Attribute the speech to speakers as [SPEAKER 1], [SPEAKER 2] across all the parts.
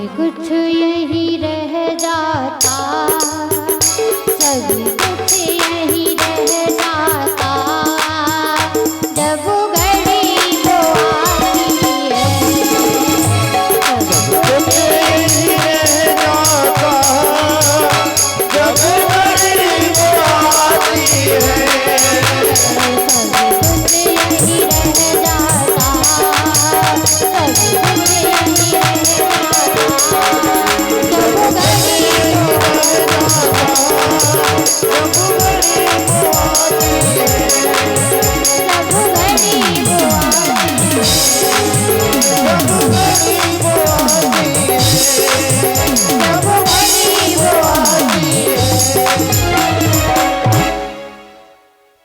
[SPEAKER 1] कुछ यही रह जाता, सब कुछ यही रह जाता, जब घड़ी वो आती है। सब कुछ
[SPEAKER 2] यही रह जाता, जब घड़ी वो आती है।
[SPEAKER 1] सब कुछ यही रह जाता, सब कुछ यही रह जाता, जब घड़ी वो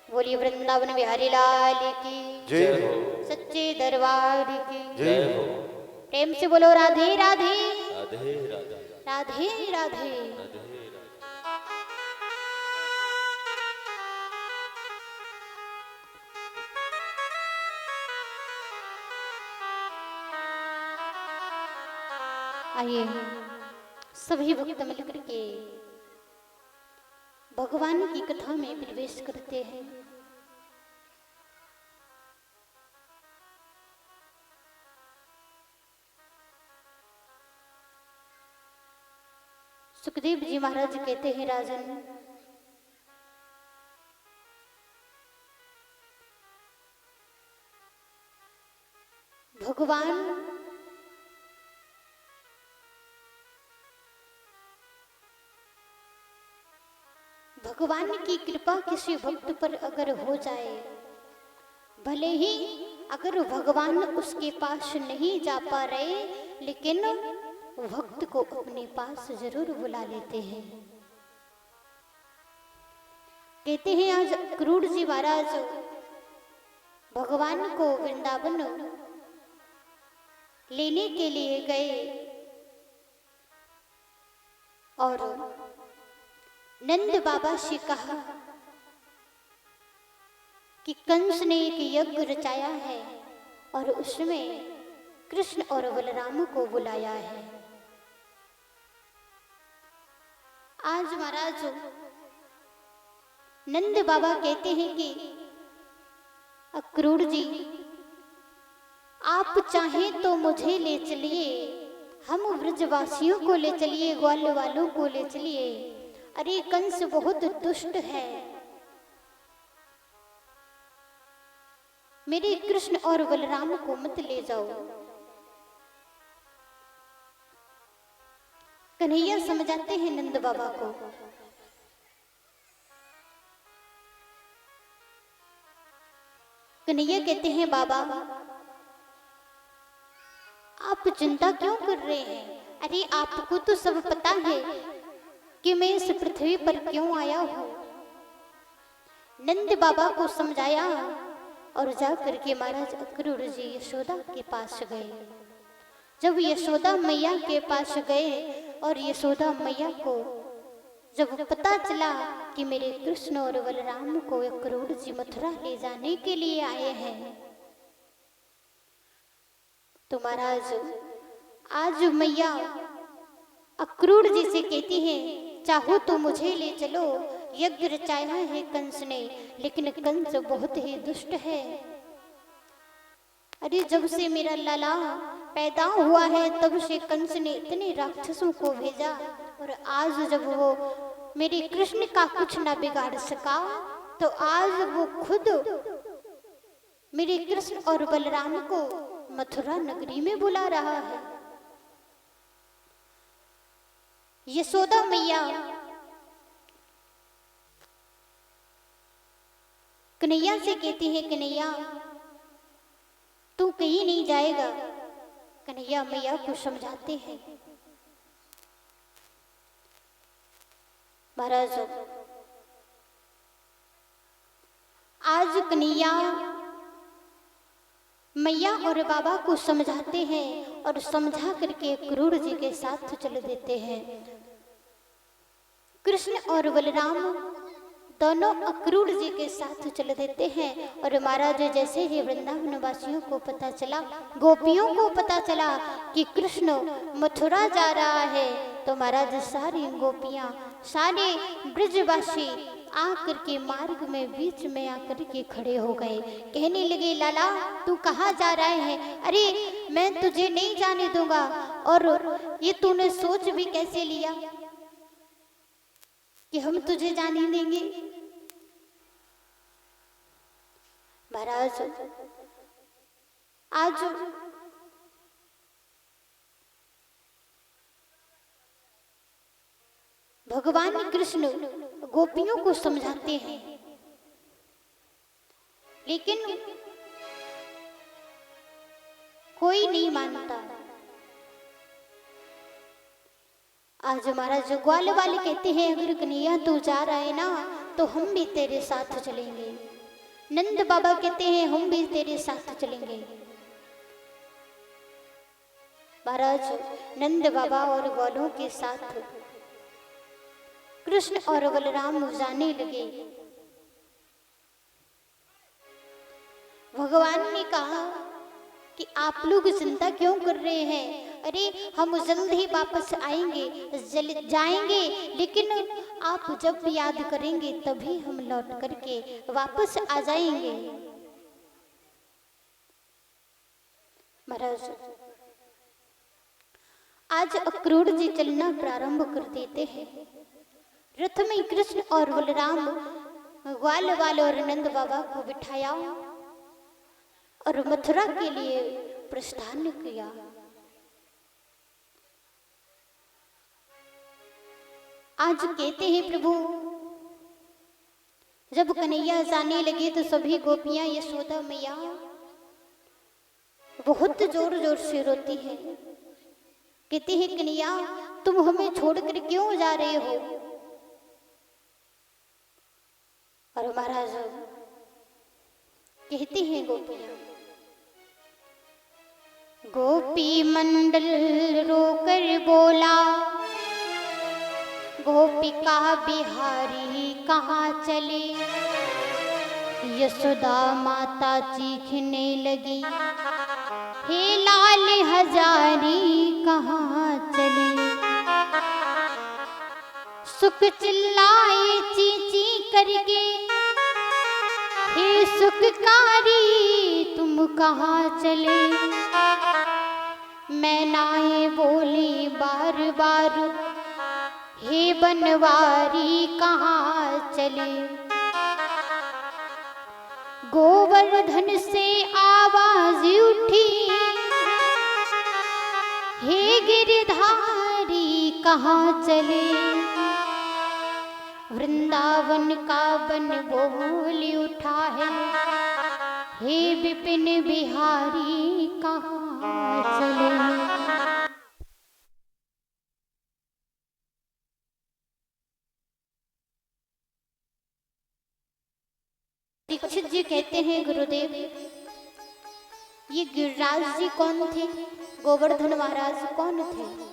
[SPEAKER 1] बोलिए वृंदावन बिहारी लाल की
[SPEAKER 2] जय हो,
[SPEAKER 1] सच्चे दरबार की
[SPEAKER 2] जय हो।
[SPEAKER 1] प्रेम से बोलो राधे राधे
[SPEAKER 3] राधे राधे
[SPEAKER 1] राधे राधे। आइए सभी भक्त मिलकर के भगवान की कथा में प्रवेश करते हैं। सुखदेव जी महाराज कहते हैं, राजन भगवान की कृपा किसी भक्त पर अगर हो जाए, भले ही अगर भगवान उसके पास नहीं जा पा रहे, लेकिन भक्त को अपने पास जरूर बुला लेते हैं। कहते हैं आज क्रूर जी महाराज भगवान को वृंदावन लेने के लिए गए और नंद बाबा से कहा कि कंस ने एक यज्ञ रचाया है और उसमें कृष्ण और बलराम को बुलाया है। आज महाराज नंद बाबा कहते हैं कि अक्रूर जी आप चाहें तो मुझे ले चलिए, हम ब्रजवासियों को ले चलिए, ग्वाल वालों को ले चलिए। अरे कंस बहुत दुष्ट है, मेरे कृष्ण और बलराम को मत ले जाओ। कन्हैया समझाते हैं नंद बाबा को। कन्हैया कहते हैं, बाबा आप चिंता क्यों कर रहे हैं? अरे आपको तो सब पता है कि मैं इस पृथ्वी पर क्यों आया हूं। नंद बाबा को समझाया और जाकर के महाराज अक्रूर जी यशोदा के पास गए। जब यशोदा मैया के पास गए और यशोदा मैया को जब पता चला कि मेरे कृष्ण और बलराम को अक्रूर जी मथुरा ले जाने के लिए आए हैं, तो महाराज आज मैया अक्रूर जी से कहती है, चाहो तो मुझे ले चलो, यज्ञ रचाया है कंस ने, लेकिन कंस बहुत ही दुष्ट है। अरे जब से मेरा लाला पैदा हुआ है तब से कंस ने इतने राक्षसों को भेजा, और आज जब वो मेरे कृष्ण का कुछ ना बिगाड़ सका, तो आज वो खुद मेरे कृष्ण और बलराम को मथुरा नगरी में बुला रहा है। यशोदा मैया कन्हैया से कहती है, कन्हैया तू कहीं नहीं जाएगा। कन्हैया मैया को समझाते हैं, महाराज आज कन्हैया मैया और बाबा को समझाते हैं और समझा करके क्रूर जी के साथ चल देते हैं। कृष्ण और बलराम दोनों अक्रूर जी के साथ चल देते हैं। और महाराज जैसे ही वृंदावन वासियों को पता चला, गोपियों को पता चला कि कृष्ण मथुरा जा रहा है, तो महाराज सारी गोपियां, सारे ब्रजवासी आकर के मार्ग में बीच में आकर के खड़े हो गए। कहने लगे, लाला तू कहाँ जा रहे हैं? अरे मैं तुझे नहीं जाने दूंगा। और ये तूने सोच भी कैसे लिया कि हम तुझे जाने देंगे? महाराज आज भगवान कृष्ण गोपियों को समझाते हैं, लेकिन कोई नहीं मानता। आज महाराज ग्वाल वाले कहते हैं, अगर कन्हैया तू जा रहा है ना तो हम भी तेरे साथ चलेंगे। नंद बाबा कहते हैं, हम भी तेरे साथ चलेंगे। महाराज नंद बाबा और ग्वालों के साथ कृष्ण और बलराम जाने लगे। भगवान ने कहा कि आप लोग चिंता क्यों कर रहे हैं? अरे हम जल्द ही वापस आएंगे, जाएंगे, लेकिन आप जब याद करेंगे तभी हम लौट करके वापस आ जाएंगे। महाराज आज अक्रूर जी चलना प्रारंभ कर देते हैं। रथ में कृष्ण और बलराम ग्वाल वाले और नंद बाबा को बिठाया और मथुरा के लिए प्रस्थान किया। आज कहते हैं प्रभु, जब कन्हैया जाने लगे तो सभी गोपियां यशोदा मैया बहुत जोर जोर से रोती है। कहते हैं, कन्हैया तुम हमें छोड़कर क्यों जा रहे हो? और महाराज कहते हैं गोपियां, गोपी मंडल रोकर बोला, गोपिका बिहारी कहाँ चले? यशोदा माता चीखने लगी, हे लाल हजारी कहाँ चले? सुख चिल्लाए चींची करके, हे सुखकारी तुम कहाँ चले? मैनाए बोली बार बार, हे बनवारी कहाँ चले? गोवर्धन से आवाज उठी, हे गिरधारी कहाँ चले? वृंदावन का बन बोल उठा है, हे विपिन बिहारी कहाँ चले? दीक्षित जी कहते हैं, गुरुदेव ये गिरिराज जी कौन थे? गोवर्धन महाराज कौन थे?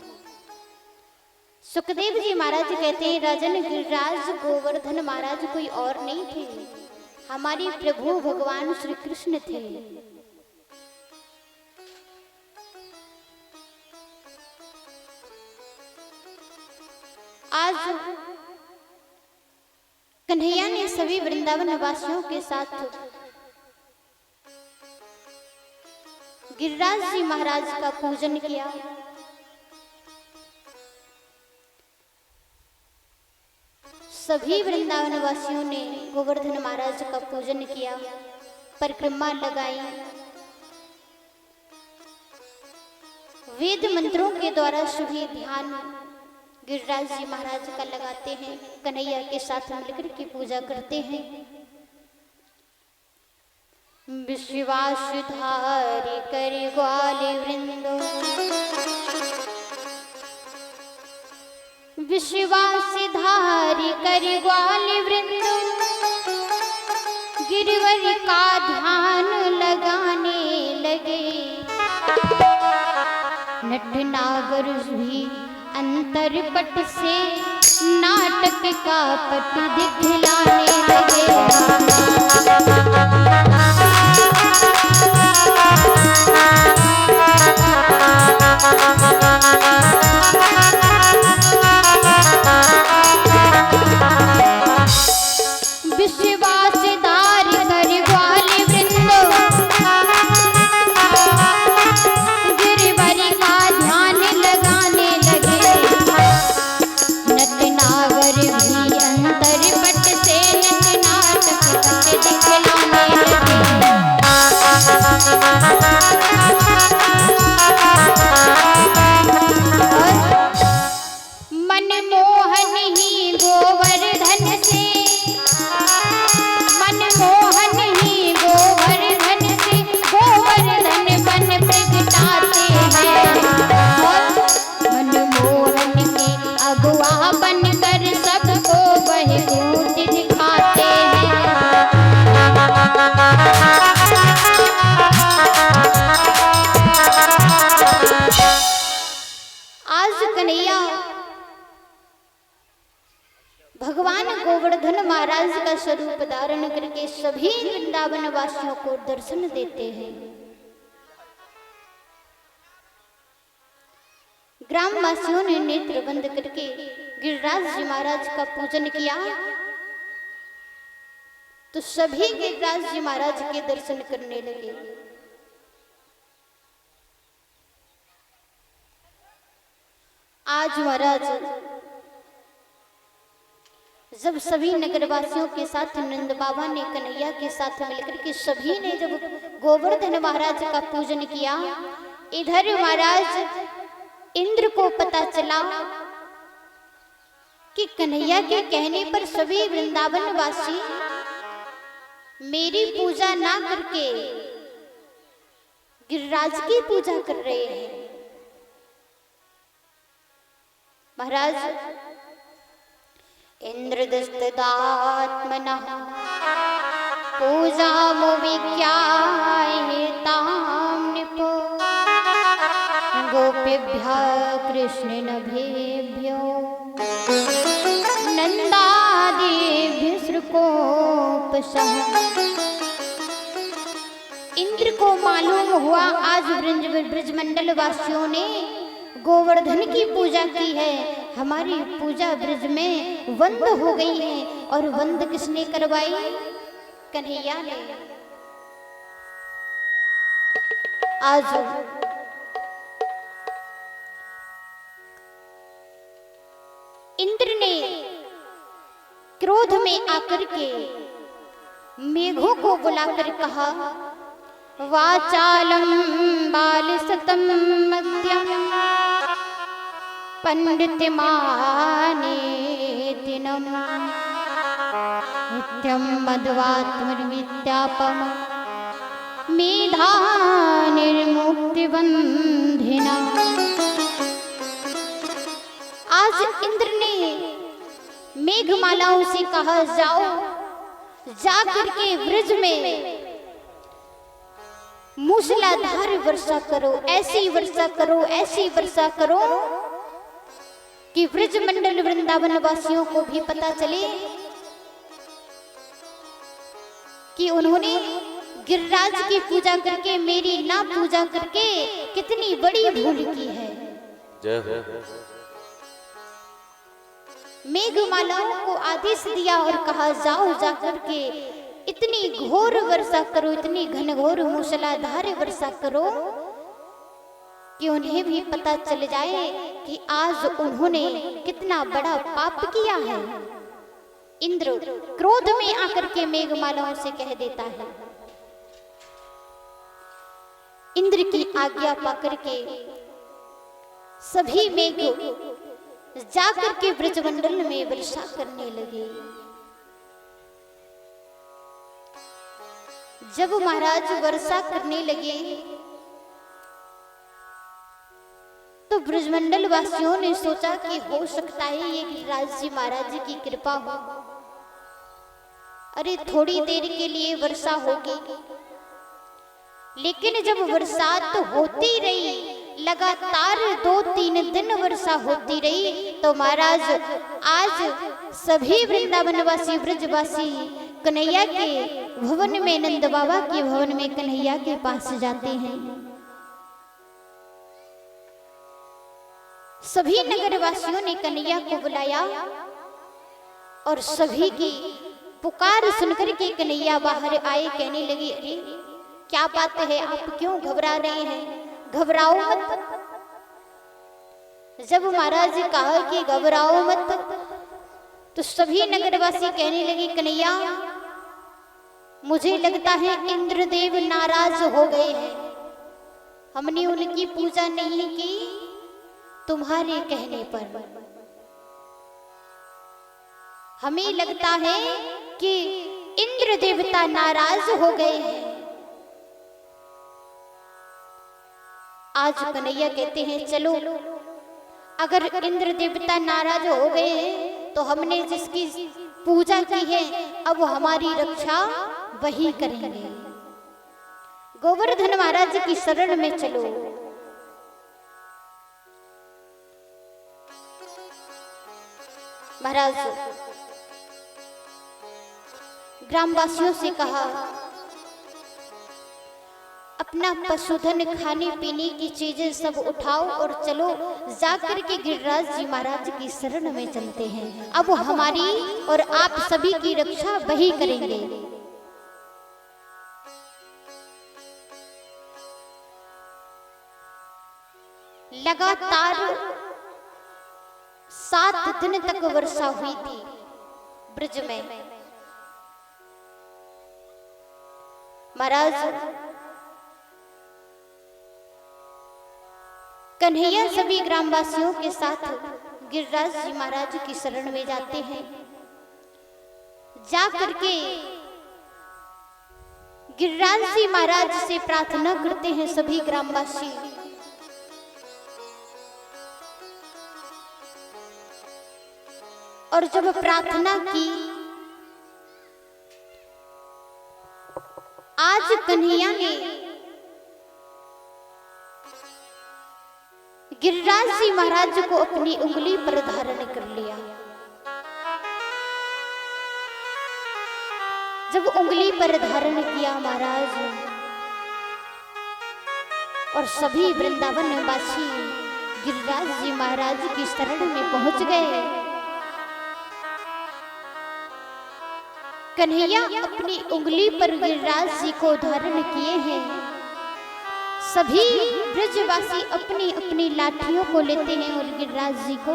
[SPEAKER 1] सुखदेव जी महाराज कहते हैं, राजन गिरिराज गोवर्धन महाराज कोई और नहीं थे, हमारे प्रभु भगवान श्री कृष्ण थे। आज कन्हैया ने सभी वृंदावन वासियों के साथ गिरिराज जी महाराज का पूजन किया। सभी वृंदावन वासियों ने गोवर्धन महाराज का पूजन किया, परिक्रमा लगाई, वेद मंत्रों के द्वारा सभी ध्यान गिरिराज जी महाराज का लगाते हैं, कन्हैया के साथ मिलकर की पूजा करते हैं। विश्वास धारी कर ग्वाल वृंदो, विश्वास धारी कर ग्वाल वृंदो, गिरवर का ध्यान लगाने लगे। नट नागर भी अंतरपट से नाटक का पट दिखलाने लगे। विश्वासदार कर ग्वाल वृंद गिरवर का ध्यान लगाने लगे। नटनागर भी अंतर पट से नट नाटक पट दिखलाने लगे। मनमोहन ही गोवर्धन से मनमोहन ही गोवर्धन से गोवर्धन बन प्रगटाते हैं। और मनमोहन के अगुआ बनकर सबको वह कूट दिखाते हैं। आज कन्हैया भगवान गोवर्धन महाराज का स्वरूप धारण करके सभी वृंदावन वासियों को दर्शन देते हैं। ग्राम वासियों ने नेत्र बंद करके गिरिराज जी महाराज का पूजन किया तो सभी गिरिराज जी महाराज के दर्शन करने लगे। आज महाराज जब सभी नगरवासियों के साथ नंद बाबा ने कन्हैया के साथ मिलकर के सभी ने जब गोवर्धन महाराज का पूजन किया, इधर महाराज इंद्र को पता चला कि कन्हैया के कहने पर सभी वृंदावन वासी मेरी पूजा ना करके गिरिराज की पूजा कर रहे हैं। महाराज इंद्रदस्तदात्मनः पूजामुविज्ञायतां नृपो गोपिभ्यः कृष्णनभेभ्यो नंदादिभ्यः श्रुकोपशः। इंद्र को मालूम हुआ आज ब्रजमंडल वासियों ने गोवर्धन की पूजा की है, हमारी पूजा ब्रज में वंद हो गई है। और वंद किसने करवाई? कन्हैया ने। आज इंद्र ने क्रोध में आकर के मेघों को बुलाकर कहा, वाचालम बालसतम मध्यम पंडितमानेतिनम नित्यं मध्वात्मविद्यापम मेधानिर्मुक्तिबंधिना। आज इंद्र ने मेघमालाओं से कहा, जाओ जाकर के ब्रज में मूसलाधार वर्षा करो, ऐसी वर्षा करो, ऐसी वर्षा करो कि ब्रजमंडल वृंदावन वासियों को भी पता चले कि उन्होंने गिरिराज की पूजा करके मेरी ना पूजा करके कितनी बड़ी भूल की है। मेघमालाओं को आदेश दिया और कहा, जाओ जाकर के इतनी घोर वर्षा करो, इतनी घनघोर मूसलाधार वर्षा करो कि उन्हें भी पता चल जाए कि आज उन्होंने कितना बड़ा पाप किया है। इंद्र क्रोध में आकर के मेघमालाओं से कह देता है। इंद्र की आज्ञा पाकर के सभी मेघ जाकर के ब्रजमंडल में वर्षा करने लगे। जब महाराज वर्षा करने लगे तो ब्रजमंडल वासियों ने सोचा कि हो सकता है ये गिरिराज जी महाराज की कृपा हो। अरे थोड़ी देर के लिए वर्षा होगी, लेकिन जब बरसात तो होती रही लगातार 2-3 दिन वर्षा होती रही। तो महाराज आज सभी वृंदावनवासी ब्रजवासी कन्हैया के भवन में, नंद बाबा के भवन में कन्हैया के पास जाते हैं। सभी नगरवासियों ने कन्हैया को बुलाया और सभी की पुकार सुनकर के कन्हैया बाहर आए। कहने लगे, अरे क्या बात है, आप क्यों घबरा रहे हैं? घबराओ मत। जब महाराज जी कहा कि घबराओ मत, तो सभी नगरवासी कहने लगे, कन्हैया मुझे लगता है इंद्रदेव नाराज हो गए हैं, हमने उनकी पूजा नहीं की तुम्हारे कहने पर। हमें लगता है कि इंद्र देवता नाराज हो गए हैं। आज कन्हैया कहते हैं, चलो अगर इंद्र देवता नाराज हो गए हैं तो हमने जिसकी पूजा की है अब हमारी रक्षा वही करेंगे। गोवर्धन महाराज की शरण में चलो। महाराज ग्रामवासियों से कहा, अपना पशुधन, खाने पीने की चीजें सब उठाओ और चलो जाकर के गिरिराज जी महाराज की शरण में चलते हैं। अब हमारी और आप सभी की रक्षा वही करेंगे। लगातार 7 दिन तक वर्षा हुई थी ब्रज में। महाराज कन्हैया सभी ग्रामवासियों के साथ गिरिराज जी महाराज की शरण में जाते हैं। जा करके गिरिराज जी महाराज से प्रार्थना करते हैं सभी ग्रामवासी। और जब प्रार्थना की, आज कन्हैया ने गिरिराज जी महाराज को अपनी उंगली पर धारण कर लिया। जब उंगली पर धारण किया महाराज और सभी वृंदावन वासी गिरिराज जी महाराज की शरण में पहुंच गए। कन्हैया अपनी उंगली पर गिरिराज जी को धारण किए हैं। सभी ब्रजवासी अपनी अपनी लाठियों को लेते हैं और गिरिराज जी को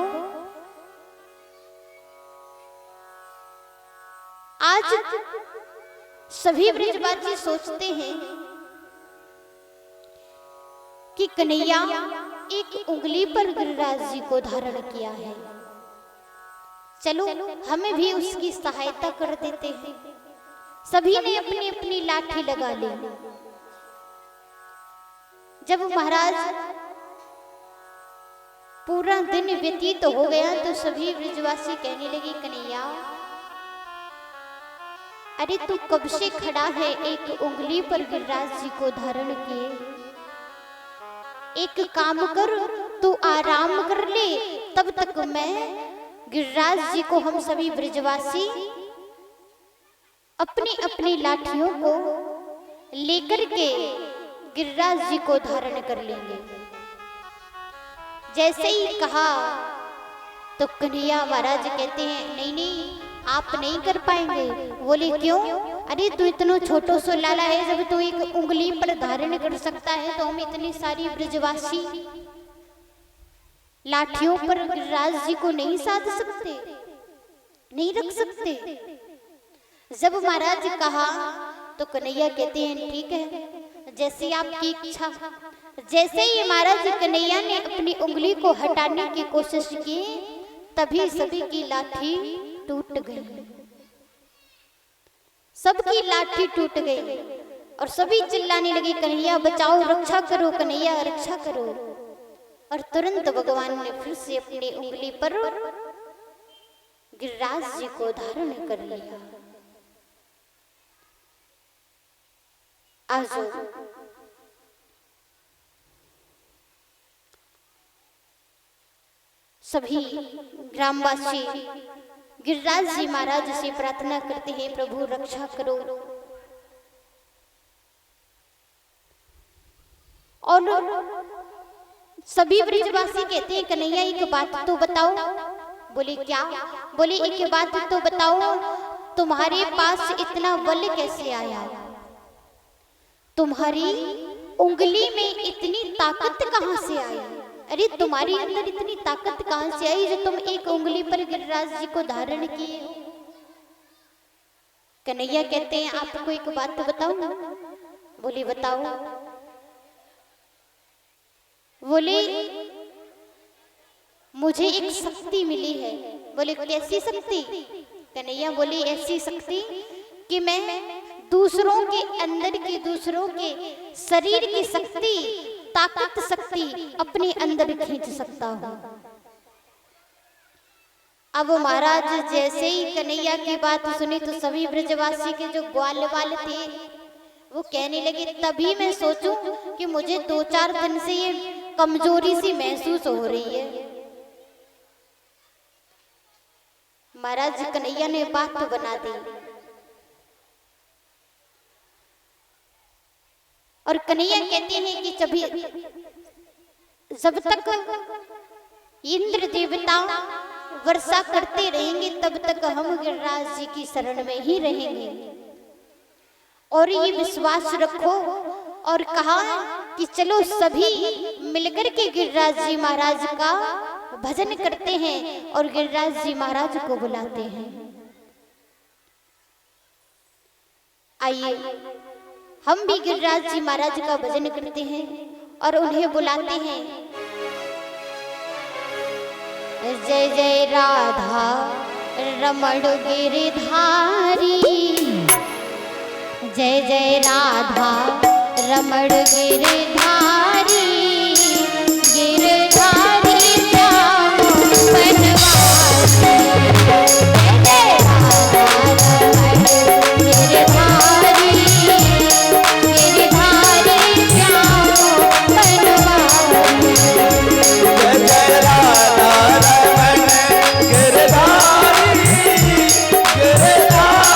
[SPEAKER 1] आज सभी ब्रजवासी सोचते हैं कि कन्हैया एक उंगली पर गिरिराज जी को धारण किया है, चलो हमें भी उसकी सहायता कर देते हैं। सभी ने अपनी अपनी लाठी लगा ली। जब महाराज पूरा दिन व्यतीत हो गया तो सभी ब्रजवासी कहने लगे, कन्हैया अरे तू कब से खड़ा है एक उंगली पर गिरिराज जी को धारण किए? एक काम कर, तू आराम कर ले, तब तक मैं गिरिराज जी को, हम सभी ब्रजवासी अपनी अपनी लाठियों को लेकर के गिरिराज जी को धारण कर लेंगे। जैसे ही कहा तो कन्हैया महाराज कहते हैं, नहीं नहीं आप नहीं कर पाएंगे। बोले क्यों? अरे तू इतना छोटो सो लाला है, जब तू एक उंगली पर धारण कर सकता है तो हम इतनी सारी ब्रजवासी लाठियों पर गिरिराज जी को नहीं साध सकते, नहीं रख सकते। जब महाराज कहा तो कन्हैया कहते हैं, ठीक है जैसी आपकी इच्छा। जैसे ही महाराज कन्हैया ने अपनी उंगली को हटाने की कोशिश की, तभी सभी की लाठी टूट गई। सबकी लाठी टूट गई और सभी चिल्लाने लगे, कन्हैया बचाओ, रक्षा करो, कन्हैया रक्षा करो। और तुरंत भगवान ने फिर से अपनी उंगली पर गिरिराज जी को धारण कर लिया। आज सभी ग्रामवासी गिरिराज जी महाराज से प्रार्थना करते हैं, प्रभु रक्षा करो। और सभी ब्रजवासी कहते हैं, कन्हैया एक बात तो बताओ। बोले क्या? बोले एक बात तो बताओ, तुम्हारे पास इतना बल कैसे आया? तुम्हारी उंगली में इतनी ताकत कहां से आई? अरे तुम्हारी अंदर इतनी ताकत कहां से आई जो तुम एक उंगली पर गिरिराज जी को धारण किए हो? कन्हैया कहते हैं, आपको एक बात तो बताओ। बोले बताओ। बोले मुझे एक शक्ति मिली है। बोले कैसी शक्ति? कन्हैया बोले ऐसी शक्ति कि मैं दूसरों के अंदर की, दूसरों के शरीर की शक्ति, ताकत शक्ति अपने अंदर खींच सकता हूं। अब महाराज जैसे ही कन्हैया की बात सुनी तो सभी ब्रजवासी के जो ग्वाल वाल थे वो कहने लगे, तभी मैं सोचूं कि मुझे 2-4 दिन से ये कमजोरी सी महसूस हो रही है। महाराज कन्हैया ने बात बना दी और कन्हैया कहते हैं कि जब तक इंद्र देवता वर्षा करते रहेंगे तब तक हम गिरिराज जी की शरण में ही रहेंगे। और ये विश्वास रखो। और कहा कि चलो सभी मिलकर के गिरिराज जी महाराज का भजन करते हैं और गिरिराज जी महाराज को बुलाते हैं। आइए हम भी गिरिराज जी महाराज का भजन करते हैं और उन्हें बुलाते हैं। जय जय राधा रमण गिरधारी, जय जय राधा रमण गिरधारी, गिरधारी श्याम बनवासी। जय जय राधा रमण गिरधारी, गिरधारी श्याम बनवासी।
[SPEAKER 2] जय जय राधा रमण गिरधारी, गिरधारी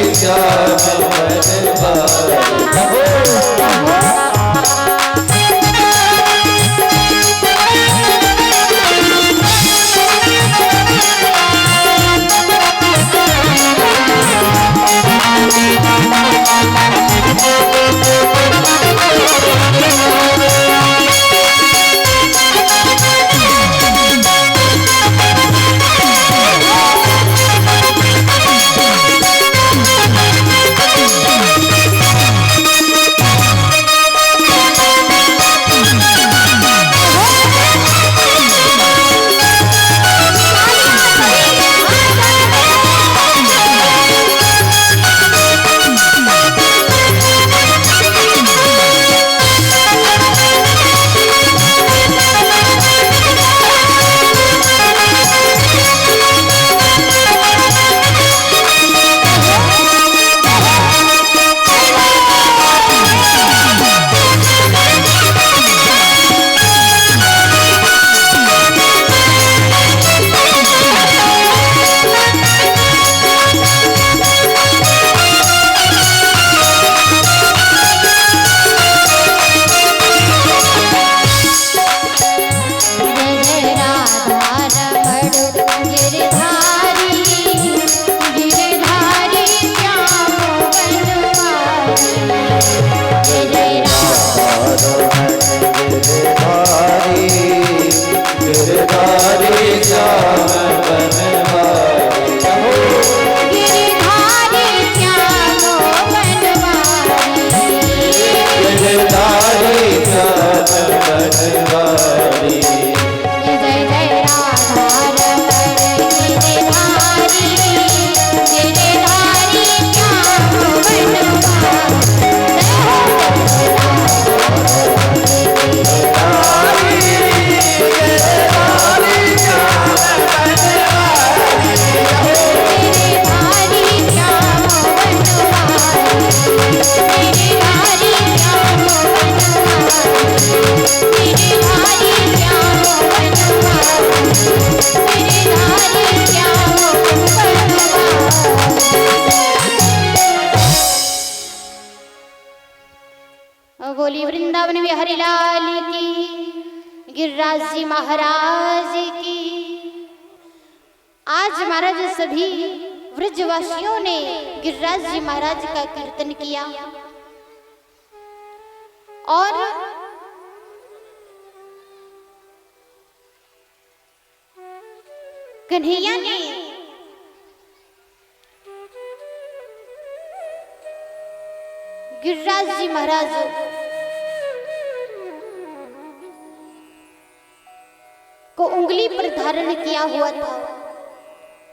[SPEAKER 2] श्याम बनवारी। गिरधारी गिरधारी श्याम बनवारी
[SPEAKER 1] गिरधारी श्याम बनवारी
[SPEAKER 2] गिरधारी श्याम बनवारी
[SPEAKER 1] जय जय राधा रमण गिरधारी गिरधारी श्याम बोली वृंदावन में हरिलाल की, गिरिराज जी महाराज की। आज महाराज सभी व्रजवासियों ने गिरिराज जी महाराज का कीर्तन किया और कन्हैया ने गिरिराज जी महाराज को उंगली पर धारण किया हुआ था।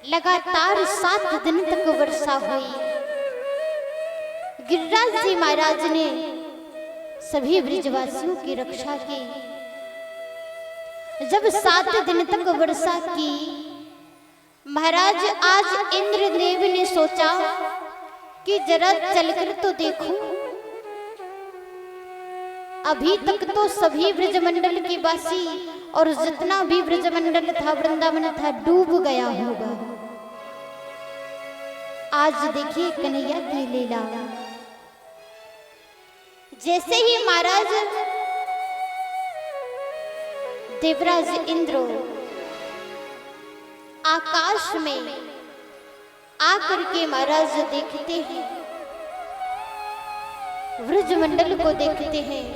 [SPEAKER 1] लगातार 7 दिन तक वर्षा हुई। गिरिराज जी महाराज ने सभी ब्रजवासियों की रक्षा की। जब 7 दिन तक वर्षा की, महाराज आज इंद्रदेव ने सोचा कि जरा चलकर तो देखूं। अभी तक तो सभी ब्रजमंडल के वासी और जितना भी ब्रजमंडल था, वृंदावन था, डूब गया होगा। आज देखिए कन्हैया की लीला। जैसे ही महाराज देवराज इंद्र आकाश में आकर के महाराज देखते हैं, ब्रजमंडल को देखते हैं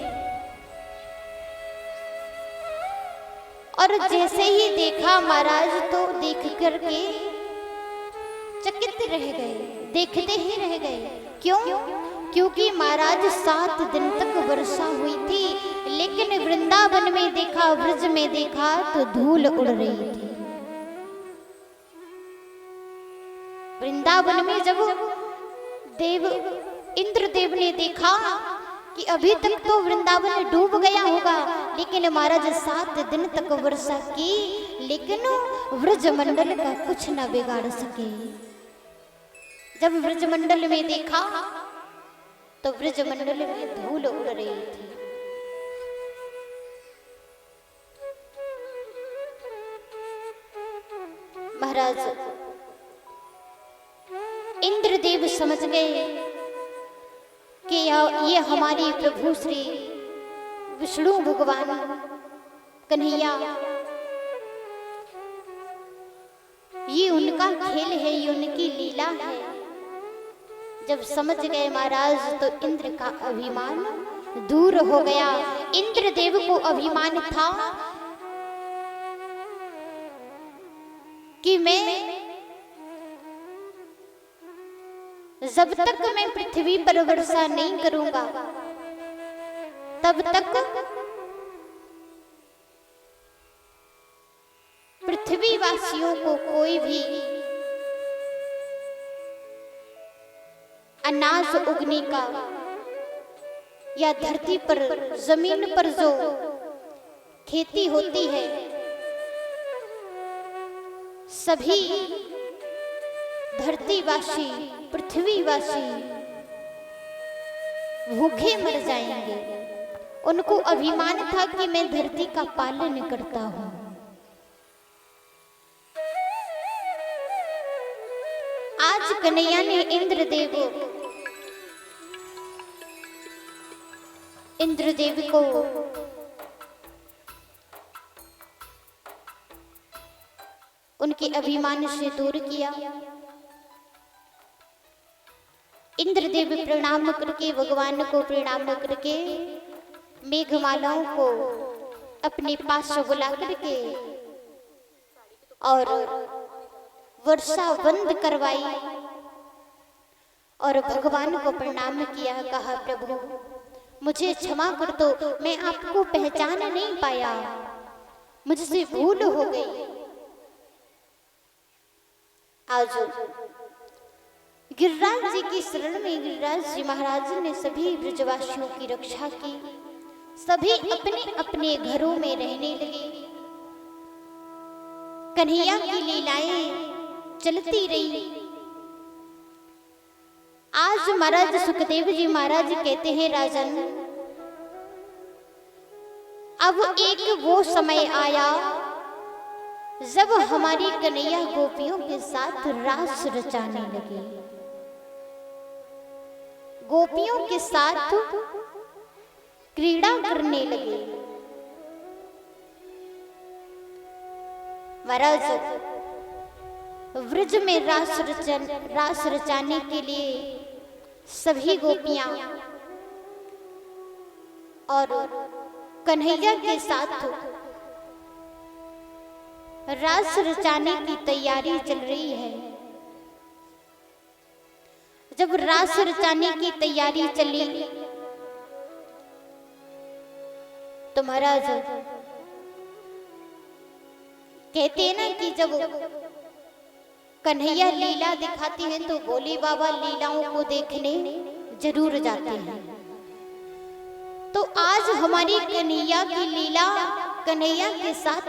[SPEAKER 1] और जैसे ही देखा महाराज तो देख करके चकित रह गए, देखते ही रह गए। क्यों? क्योंकि महाराज 7 दिन तक वर्षा हुई थी, लेकिन वृंदावन में देखा, ब्रज में देखा तो धूल उड़ रही थी। वृंदावन में जब इंद्रदेव ने देखा कि अभी तक तो वृंदावन डूब गया होगा, लेकिन महाराज 7 दिन तक वर्षा की, लेकिन ब्रजमंडल का कुछ न बिगाड़ सके। जब ब्रजमंडल में देखा तो ब्रजमंडल में धूल उड़ रही थी। महाराज इंद्रदेव समझ गए कि ये हमारे प्रभु श्री विष्णु भगवान कन्हैया, ये उनका खेल है, ये उनकी लीला है। जब समझ गए महाराज तो इंद्र का अभिमान दूर हो गया। इंद्रदेव को अभिमान था कि मैं जब तक मैं पृथ्वी पर वर्षा नहीं करूंगा, तब तक पृथ्वी वासियों को कोई भी अनाज उगने का या धरती पर जमीन पर जो खेती होती है, सभी धरतीवासी, पृथ्वीवासी भूखे मर जाएंगे। उनको अभिमान था कि मैं धरती का पालन करता हूं। आज कन्हैया ने इंद्रदेव को उनके अभिमान से दूर किया इंद्रदेव प्रणाम करके, भगवान को प्रणाम करके, मेघमालाओं को अपने पास बुला करके और वर्षा बंद करवाई और भगवान को प्रणाम किया। कहा, प्रभु मुझे क्षमा कर दो, मैं आपको पहचान नहीं पाया, मुझसे भूल हो गई। आज गिरिराज जी की शरण में गिरिराज जी महाराज ने सभी ब्रजवासियों की रक्षा की, सभी अपने अपने घरों में रहने लगे। कन्हैया की लीलाएं चलती रही। आज महाराज सुखदेव जी महाराज कहते हैं, राजन अब एक वो समय आया जब हमारी कन्हैया गोपियों के साथ रास रचाने लगे, गोपियों के साथ क्रीड़ा करने लगे। महाराज व्रज में रास रचाने के लिए सभी गोपियां और कन्हैया के साथ रास रचाने की तैयारी चल रही है। जब रास रचाने की तैयारी चली तो महाराज कहते हैं ना कि जब कन्हैया लीला दिखाती हैं तो भोले बाबा लीलाओं को देखने जरूर जाते हैं। तो आज हमारी कन्हैया की लीला, कन्हैया के साथ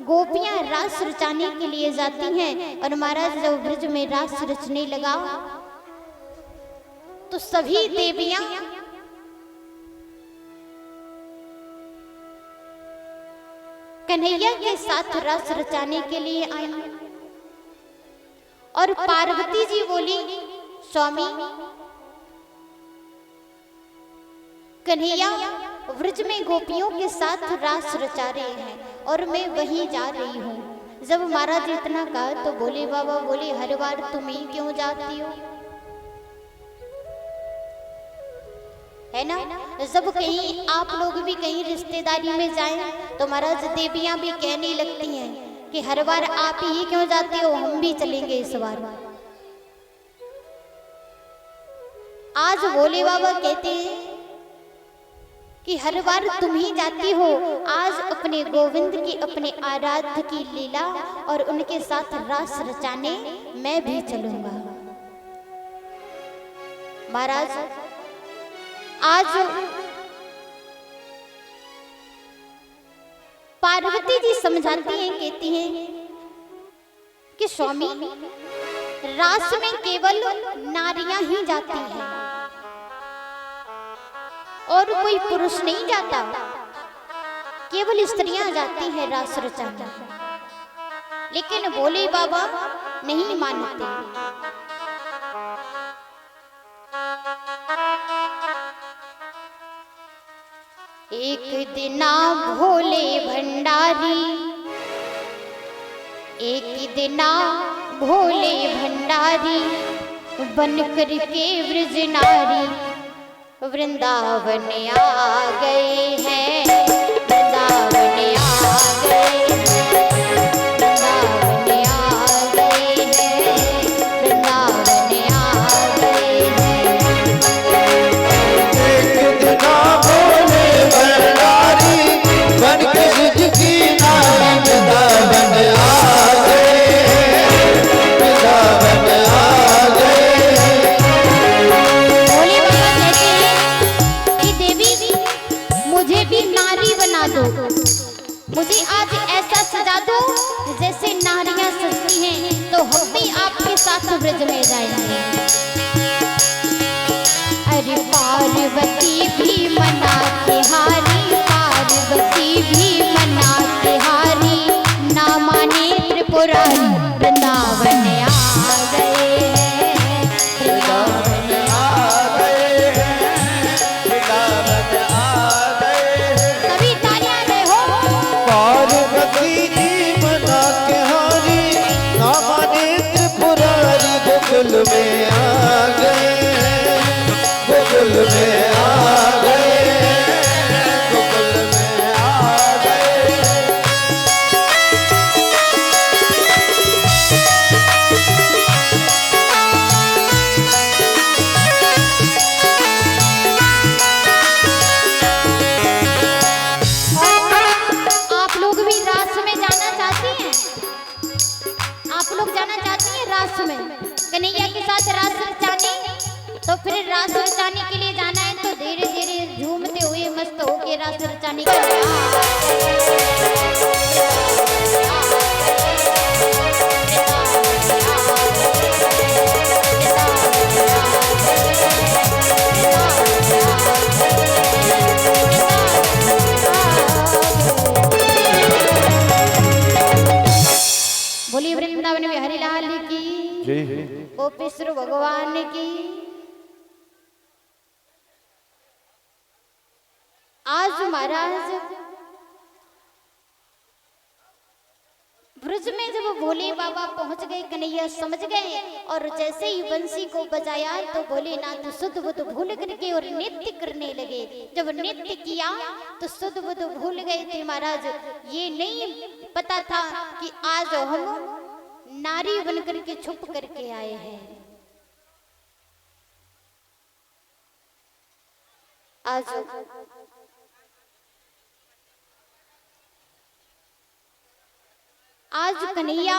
[SPEAKER 1] गोपियां रास रचाने के लिए जाती हैं और महाराज जब ब्रज में रास रचने लगा तो सभी देवियां कन्हैया के साथ रास रचाने के लिए आई और पार्वती जी बोली, स्वामी कन्हैया व्रज में गोपियों के साथ रास रचा रहे हैं और मैं वहीं जा रही हूँ। जब महाराज इतना कहा तो भोले बाबा बोले, हर बार तुम ही क्यों जाती हो, है ना। जब कहीं आप लोग भी कहीं रिश्तेदारी में जाएं तो महाराज देवियां भी कहने लगती हैं कि हर बार आप ही क्यों जाते हो, हम भी चलेंगे इस बार। आज भोले बाबा कहते हैं कि हर बार तुम ही जाती हो, आज अपने गोविंद की, अपने आराध्य की लीला और उनके साथ रास रचाने मैं भी चलूंगा। महाराज आज पार्वती जी समझाती हैं, कहती हैं कि स्वामी रास में केवल नारियां ही जाती हैं और कोई पुरुष नहीं जाता, केवल स्त्रियां जाती हैं रास रचाने। लेकिन भोले बाबा नहीं मानते। एक दिना भोले भंडारी, एक दिना भोले भंडारी बन कर के व्रज नारी वृंदावन आ गए हैं, वृंदावन आ गए हैं, वृंदावन आ गए हैं, वृंदावन आ गए हैं।
[SPEAKER 2] एक दिना भोले भंडारी बन के ब्रज की नारी वृंदावन आ गए हैं, वृंदावन आ गए हैं।
[SPEAKER 1] भोले बाबा कहते हैं कि देवी मुझे भी नारी बना दो, मुझे आज ऐसा सजा दो जैसे नारियां सजती हैं, तो हम भी आपके साथ ब्रज में जाएंगे। अरे पार्वती भी मना के हारी, पार्वती भी मना के हारी, ना माने त्रिपुरारी वृंदावन आ गए हैं, वृंदावन
[SPEAKER 2] आ गए हैं, वृंदावन आ गए हैं।
[SPEAKER 1] सभी तालियां दे हो।
[SPEAKER 2] पार्वती जी मना के हारी, ना माने त्रिपुरारी गोकुल में आ गए हैं,
[SPEAKER 1] रास रचाने के लिए जाना है तो धीरे धीरे झूमते हुए मस्त होके रास रचाने के लिए बोलिए वृंदावन बिहारी लाल की
[SPEAKER 2] जय।
[SPEAKER 1] गोपेश्वर भगवान की। आज महाराज ब्रज में जब भोले बाबा पहुंच गए, कन्हैया समझ गए और जैसे ही बंसी को बजाया तो भोलेनाथ सुध बुध भूल करके और नृत्य करने लगे। जब नृत्य किया तो सुध बुध भूल गए थे महाराज। ये नहीं पता था कि आज हम नारी बन करके छुप करके आए हैं। आज कन्हैया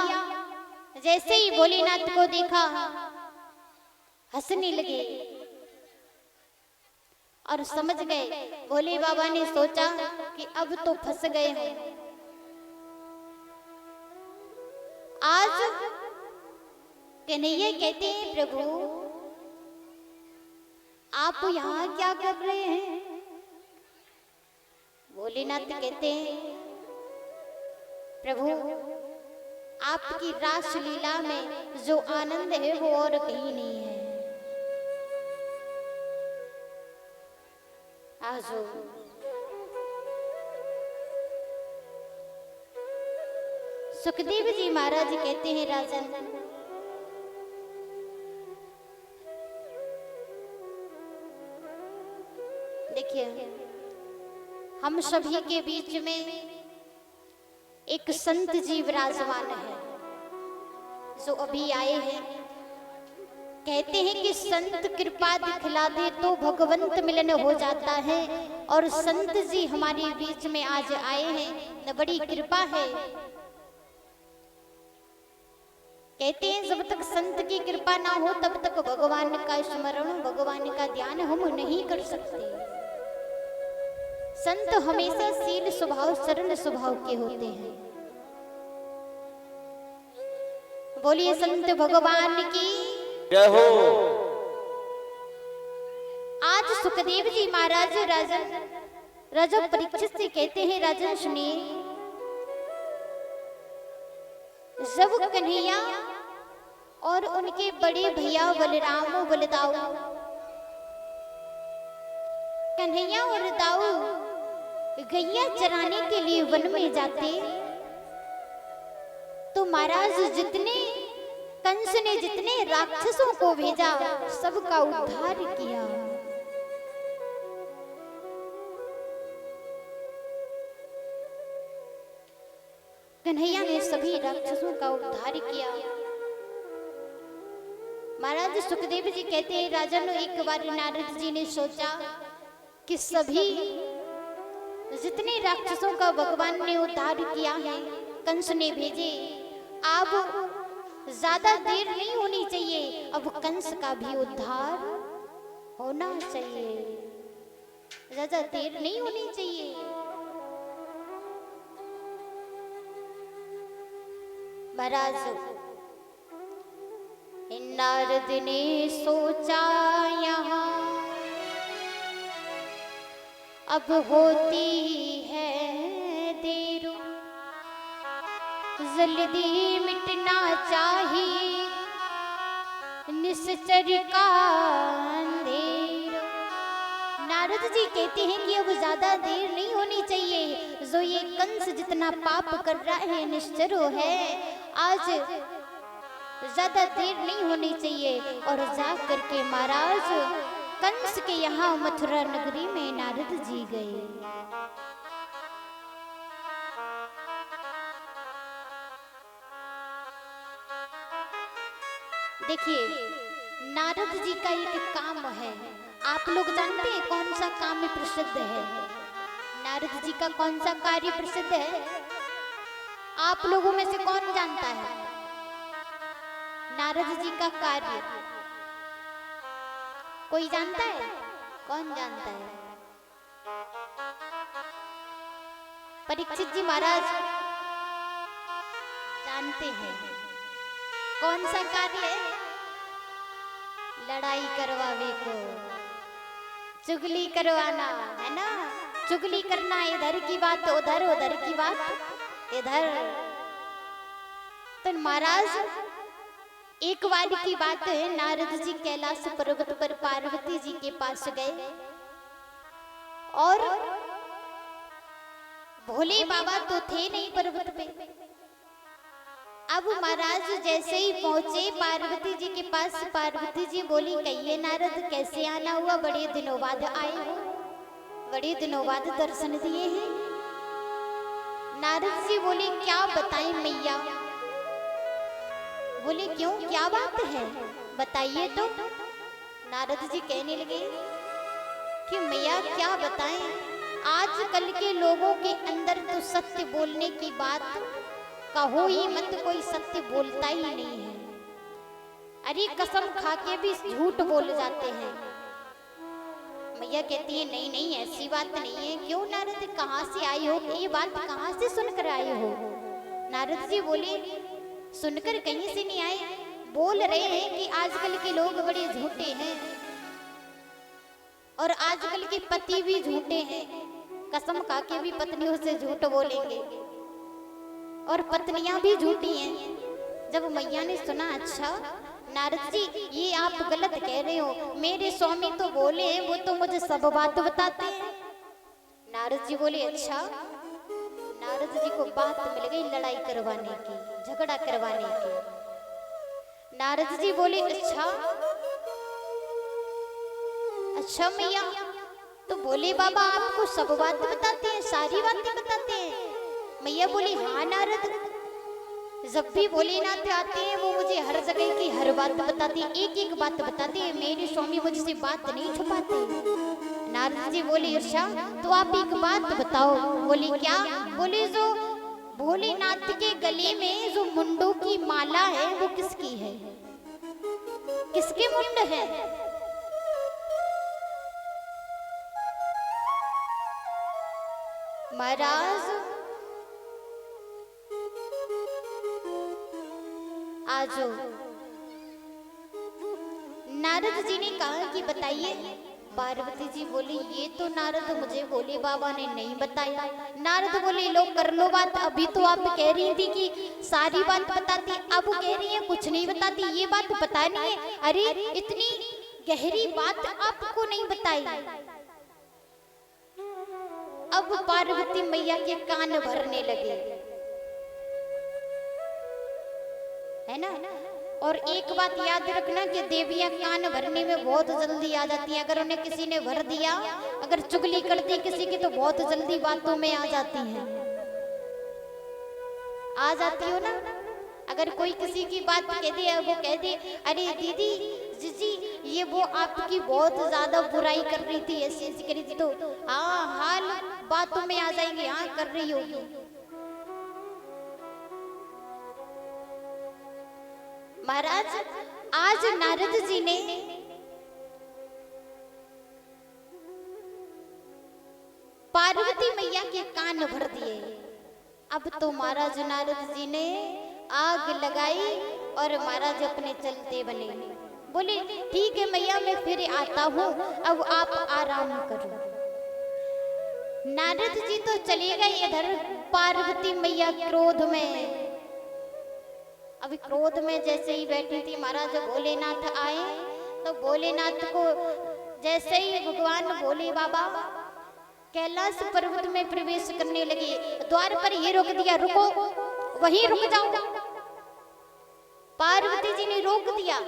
[SPEAKER 1] जैसे ही भोलेनाथ को देखा हंसने लगे और समझ गए। भोले बाबा ने सोचा कि अब तो फंस गए हैं। आज कन्हैया कहते हैं प्रभु आप यहाँ क्या कर रहे हैं? भोलेनाथ कहते हैं प्रभु आपकी रास लीला में जो आनंद है वो और कहीं नहीं है। आजो सुखदेव जी महाराज कहते हैं राजन देखिए हम सभी के बीच में एक संत जी विराजमान है जो अभी आए हैं। कहते हैं कि संत कृपा दिखला दे तो भगवंत मिलन हो जाता है और संत जी हमारे बीच में आज आए हैं न बड़ी कृपा है। कहते हैं जब तक संत की कृपा ना हो तब तक भगवान का स्मरण भगवान का ध्यान हम नहीं कर सकते। संत हमेशा शील स्वभाव सरल स्वभाव के होते हैं। बोलिए संत भगवान की
[SPEAKER 2] जय हो।
[SPEAKER 1] आज सुखदेव जी महाराज राजा परीक्षित से कहते हैं राजन सुनिए, जब कन्हैया और उनके बड़े भैया बलराम बलदाऊ कन्हैया और दाऊ गैया चराने के लिए वन में जाते तो महाराज जितने कंस ने जितने राक्षसों को भेजा सबका उद्धार किया। कन्हैया ने सभी राक्षसों का उद्धार किया। महाराज सुखदेव जी कहते हैं राजन एक बार नारद जी ने सोचा कि सभी जितने राक्षसों का भगवान ने उद्धार किया है कंस ने भेजे, अब ज्यादा देर नहीं होनी चाहिए, अब कंस का भी उद्धार होना चाहिए, ज्यादा देर नहीं होनी चाहिए। महाराज नारद ने सोचा यहाँ अब होती है देर, जल्दी मिटना चाहिए निश्चर का अंधेर। नारद जी कहते हैं कि अब ज्यादा देर नहीं होनी चाहिए, जो ये कंस जितना पाप कर रहा है निश्चर है, आज ज्यादा देर नहीं होनी चाहिए। और जा करके महाराज कंस के यहाँ मथुरा नगरी में नारद जी गए। देखिए नारद जी का एक काम है, आप लोग जानते हैं कौन सा काम प्रसिद्ध है? नारद जी का कौन सा कार्य प्रसिद्ध है? आप लोगों में से कौन जानता है नारद जी का कार्य? कोई जानता है? कौन जानता है? परीक्षित जी महाराज जानते हैं कौन सा कार्य है? लड़ाई करवावे को, चुगली करवाना, है ना? चुगली करना, इधर की बात उधर, उधर की बात इधर। तो महाराज एक बार की बात है, नारद जी कैलाश पर्वत पर पार्वती जी के पास गए और भोले बाबा तो थे नहीं पर्वत पे। अब महाराज जैसे ही पहुंचे पार्वती जी के पास, पार्वती जी बोली, कहिए नारद कैसे आना हुआ? बड़े दिनों बाद आए हो, बड़े दिनों बाद दर्शन दिए हैं। नारद जी बोले, क्या बताएं मैया? बोले क्यों, क्या बात है, बताइए तो। नारद जी कहने लगे कि मैया क्या बताएं, आजकल के लोगों के अंदर तो सत्य बोलने की बात कहो ही मत, कोई सत्य बोलता ही नहीं है। अरे कसम खा के भी झूठ बोल जाते हैं। मैया कहती है नहीं नहीं ऐसी बात नहीं है। क्यों नारद, कहाँ से आई हो? ये बात कहाँ से सुनकर आए हो? नारद जी बोले, सुनकर कहीं से नहीं आए, बोल रहे हैं कि आजकल के लोग बड़े झूठे हैं और आजकल के पति भी झूठे हैं, कसम खा के भी पत्नियों से झूठ बोलेंगे और पत्नियां भी झूठी हैं। जब मैया ने सुना, अच्छा नारद जी ये आप गलत कह रहे हो, मेरे स्वामी तो बोले हैं, वो तो मुझे सब बात बताते हैं। नारद जी बोले, अच्छा। नारद जी को बात मिल गई लड़ाई करवाने की, झगड़ा करवाने की। नारद जी बोले, अच्छा मैया, तो बोले बाबा आपको सब बात बताते हैं, सारी बातें बताते हैं? मैया बोली, हाँ नारद, जब भी भोलेनाथ आते हैं वो मुझे हर जगह की हर बात बताती है, एक एक बात बताते हैं, मेरे स्वामी मुझसे बात नहीं छुपाते। नारद जी बोले, अच्छा तो आप एक बात बताओ। बोले क्या? बोले जो भोलेनाथ के गले में जो मुंडों की माला है वो किसकी है? किसके मुंड है? महाराज आजो नारद जी ने कहा कि बताइए। पार्वती जी बोली, ये तो नारद मुझे भोले बाबा ने नहीं बताया। नारद बोले, लो कर लो बात, अभी तो आप कह रही थी कि सारी बात बताती, अब कह रही है कुछ नहीं बताती, ये बात पता नहीं है। अरे इतनी गहरी बात आपको नहीं बताई। अब पार्वती मैया के कान भरने लगे, है ना? और एक बात याद रखना कि देवियां कान भरने में बहुत जल्दी आ जाती हैं। अगर उन्हें किसी ने भर दिया, अगर चुगली कर दी किसी की, तो बहुत जल्दी बातों में आ जाती हैं। आ जाती हो ना? अगर कोई किसी की बात कह दे, वो कह दे, अरे दीदी जीजी ये वो आपकी बहुत ज्यादा बुराई कर रही थी, ऐसी ऐसी करी थी, तो हाँ हाल बातों में आ जाएंगे, हाँ कर रही होगी। महाराज आज नारद जी ने पार्वती मैया के कान भर दिए। अब तो महाराज नारद जी ने आग लगाई और महाराज अपने चलते बने। बोले ठीक है मैया, मैं फिर आता हूँ, अब आप आराम करो। नारद जी तो चले गए, इधर पार्वती मैया क्रोध में, अभी क्रोध में जैसे ही बैठी थी, महाराज भोलेनाथ आए तो भोलेनाथ को जैसे ही भगवान भोले बाबा कैलाश पर्वत में प्रवेश करने लगे, द्वार पर ये रोक दिया, रुको वहीं रुक जाओ। पार्वती जी ने रोक दिया।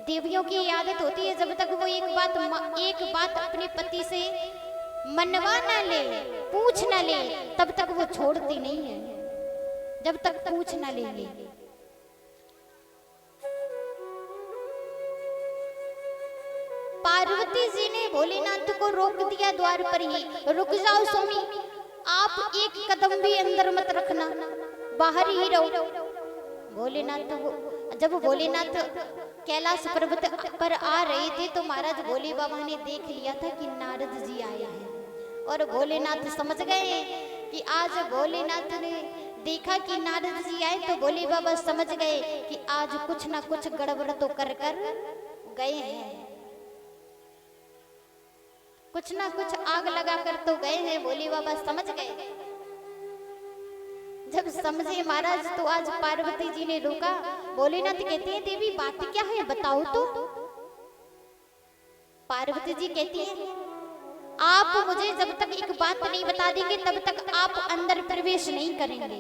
[SPEAKER 1] देवियों की आदत होती है, जब तक वो एक बात अपने पति से मनवा ना ले, पूछ ना ले, तब तक वो छोड़ती नहीं है, जब तक पूछ ना लेंगे। पार्वती जी ने भोलेनाथ को रोक दिया द्वार पर ही, रुक जाओ स्वामी, आप एक कदम भी अंदर मत रखना, बाहर ही रहो। भोलेनाथ जब भोलेनाथ कैलाश पर्वत पर आ रहे थे तो महाराज भोले बाबा ने देख लिया था कि नारद जी आए हैं, और भोलेनाथ समझ गए कि आज भोलेनाथ ने देखा कि नारद जी आए तो भोले बाबा समझ गए कि आज कुछ ना कुछ गड़बड़ तो कर गए हैं, कुछ ना कुछ आग लगा कर तो गए हैं। भोले बाबा समझ गए। जब समझे महाराज तो आज पार्वती जी ने रोका। भोलेनाथ कहते हैं देवी बात क्या है बताओ तो। पार्वती जी कहती है आप मुझे जब तक एक बात नहीं बता देंगे तब तक आप अंदर प्रवेश नहीं करेंगे।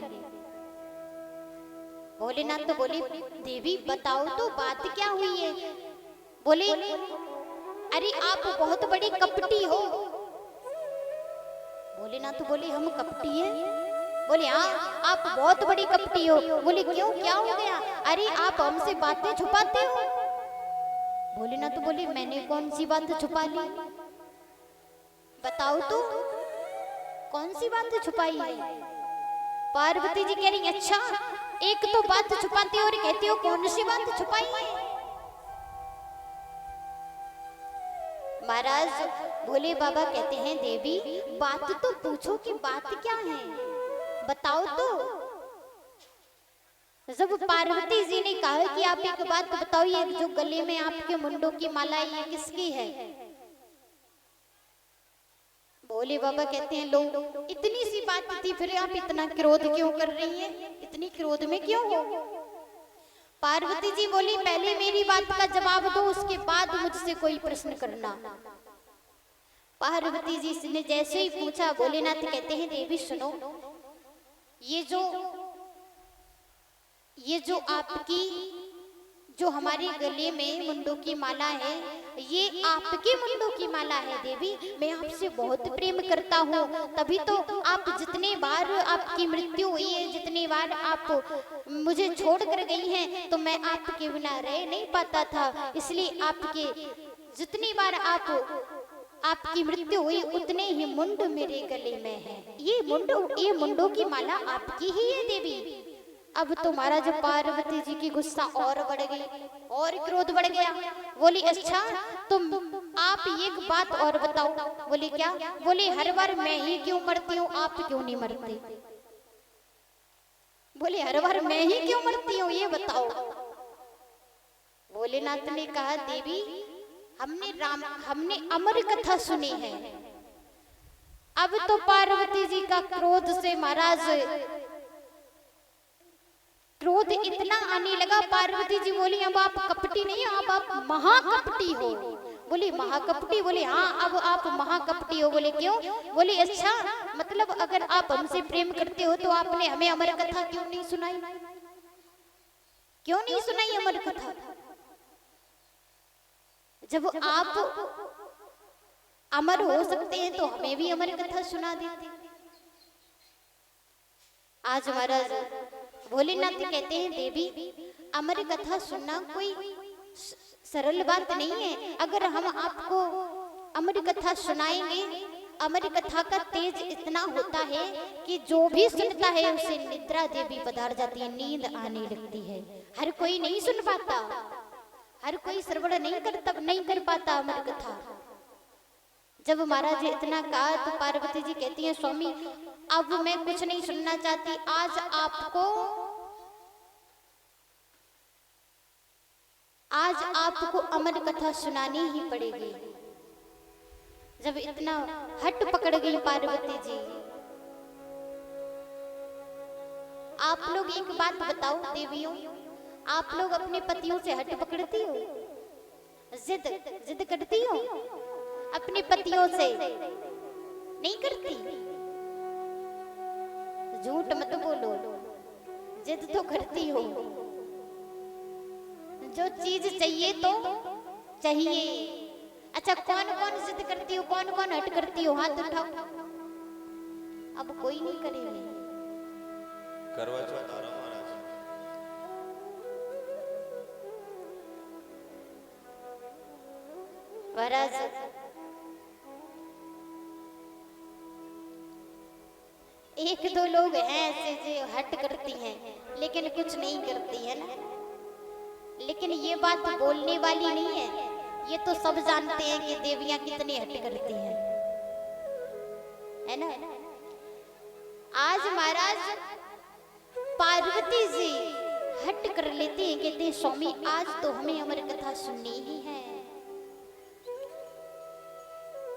[SPEAKER 1] भोलेनाथ तो बोले देवी बताओ तो बात क्या हुई है। बोले अरे आप बहुत बड़े कपटी हो। भोलेनाथ बोले हम कपटी हैं। बोले हाँ आप बहुत बड़ी कपटी हो। बोले क्यों क्या हो गया। अरे आप हमसे बातें छुपाते हो। भोलेनाथ बोले मैंने कौन सी बात छुपा ली बताओ तो, कौन सी बात छुपाई है। पार्वती जी कह रही अच्छा एक तो बात छुपाते हो और कहते हो कौन सी बात छुपाई है। महाराज भोले बाबा कहते हैं देवी बात तो पूछो कि बात क्या है बताओ तो। जब पार्वती जी ने कहा कि आप एक बात बताओ ये जो गले में आपके मुंडों की माला ये किसकी है। भोले बाबा कहते हैं लो इतनी सी बात थी फिर आप इतना क्रोध क्यों कर रही हैं, इतनी क्रोध में क्यों हो। पार्वती जी बोली पहले मेरी बात का जवाब दो उसके बाद मुझसे कोई प्रश्न करना। पार्वती जी ने जैसे ही पूछा भोलेनाथ कहते हैं देवी सुनो ये जो आपकी जो हमारे गले में मुंडों की माला है ये आपके मुंडों की माला है देवी। मैं आपसे बहुत प्रेम करता हूँ तभी तो आप जितने बार आपकी मृत्यु हुई है जितने बार आप मुझे छोड़ कर गई हैं तो मैं आपके बिना रह नहीं पाता था। इसलिए आपके जितनी बार आपकी मृत्यु हुई उतने ही मुंड मेरे गले में है। ये मुंडों की माला आपकी ही है देवी। अब तो महाराज पार्वती जी की गुस्सा और बढ़ गई और क्रोध बढ़ गया। बोली अच्छा तुम आप एक बात और बताओ। बोले क्या। बोले हर बार मैं ही क्यों मरती हूँ आप क्यों नहीं मरते। बोले हर बार मैं ही क्यों मरती हूँ ये बताओ। भोलेनाथ ने कहा देवी हमने अमर कथा सुनी है। अब तो पार्वती जी का क्रोध से महाराज क्रोध इतना आने लगा। पार्वती जी बोली अब आप कपटी नहीं अब आप महाकपटी हो। बोली महाकपटी। बोले हाँ अब आप महाकपटी हो। बोले क्यों। बोले अच्छा मतलब अगर आप हमसे प्रेम करते हो तो आपने हमें अमर कथा क्यों नहीं सुनाई, क्यों नहीं सुनाई अमर कथा। जब आप अमर हो सकते हैं तो हमें भी अमर कथा सुना देते। आज महाराज भोलेनाथ कहते हैं देवी अमर कथा सुनना कोई सरल बात नहीं है। अगर हम आपको अमर कथा सुनाएंगे अमर कथा का तेज इतना होता है कि जो भी सुनता है उसे निद्रा देवी पधार जाती है, नींद आने लगती है। हर कोई नहीं सुन पाता, हर कोई श्रवण नहीं कर पाता अमर कथा। जब महाराज इतना कहा तो पार्वती जी कहती हैं स्वामी अब मैं कुछ नहीं सुनना चाहती। आज आपको अमर कथा सुनानी ही पड़ेगी। जब इतना हट पकड़ गई पार्वती जी। आप लोग एक बात बताओ देवियों, आप लोग अपने पतियों से हट पकड़ती हो, जिद करती हो अपने पतियों से? नहीं करती। झूठ मत बोलो, जिद तो करती हो। जो चीज चाहिए तो चाहिए। अच्छा कौन कौन जिद करती हो, कौन कौन हट करती हो, हाथ उठाओ। अब कोई नहीं करेगी।
[SPEAKER 2] करवा चौथ आ रहा महाराज।
[SPEAKER 1] महाराज एक दो लोग हैं ऐसे जो हट करती हैं लेकिन कुछ नहीं करती है ना। लेकिन ये बात बोलने वाली नहीं है, ये तो सब जानते हैं कि देवियां कितनी हट करती हैं, है ना। आज महाराज पार्वती जी हट कर लेते हैं, कहते हैं स्वामी आज तो हमें अमर कथा सुननी ही है।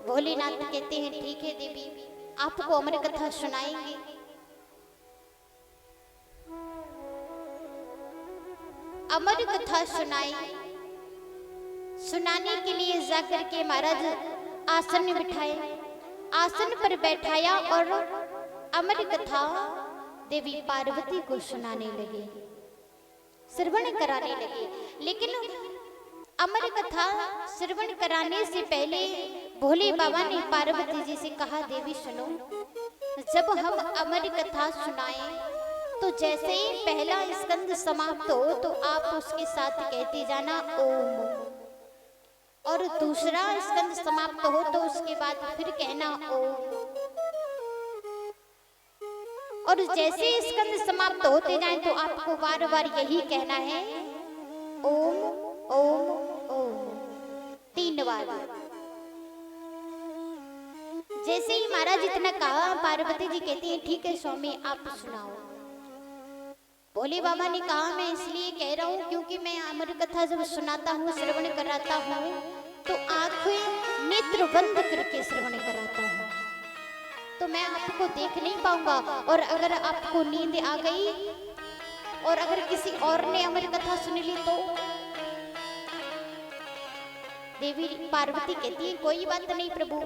[SPEAKER 1] भोलेनाथ कहते हैं ठीक है देवी, आपको अमर कथा सुनाएंगे। अमर कथा सुनाई, सुनाने के लिए जाकर के महाराज आसन में बिठाए, आसन पर बैठाया और अमर कथा देवी पार्वती को सुनाने लगे, श्रवण कराने लगे। लेकिन अमर कथा श्रवण कराने से पहले भोले बाबा ने पार्वती जी से कहा देवी सुनो, जब हम अमर कथा सुनाएं तो जैसे ही पहला स्कंद समाप्त हो तो आप उसके साथ कहते जाना ओम, और दूसरा स्कंद समाप्त हो तो उसके बाद फिर कहना ओम, और जैसे स्कंद समाप्त होते जाए तो आपको बार बार यही कहना है ओम ओम ओम 3 बार। जैसे ही महाराज इतना कहा, पार्वती जी कहती है ठीक है स्वामी आप सुनाओ। भोले बाबा ने कहा मैं इसलिए कह रहा हूँ क्योंकि मैं अमर कथा जब सुनाता हूँ, श्रवण कराता हूँ तो आंखें नेत्र बंद करके श्रवण कराता हूँ, तो मैं आपको देख नहीं पाऊंगा, और अगर आपको नींद आ गई और अगर किसी और ने अमर कथा सुन ली तो। देवी पार्वती कहती है कोई बात नहीं प्रभु,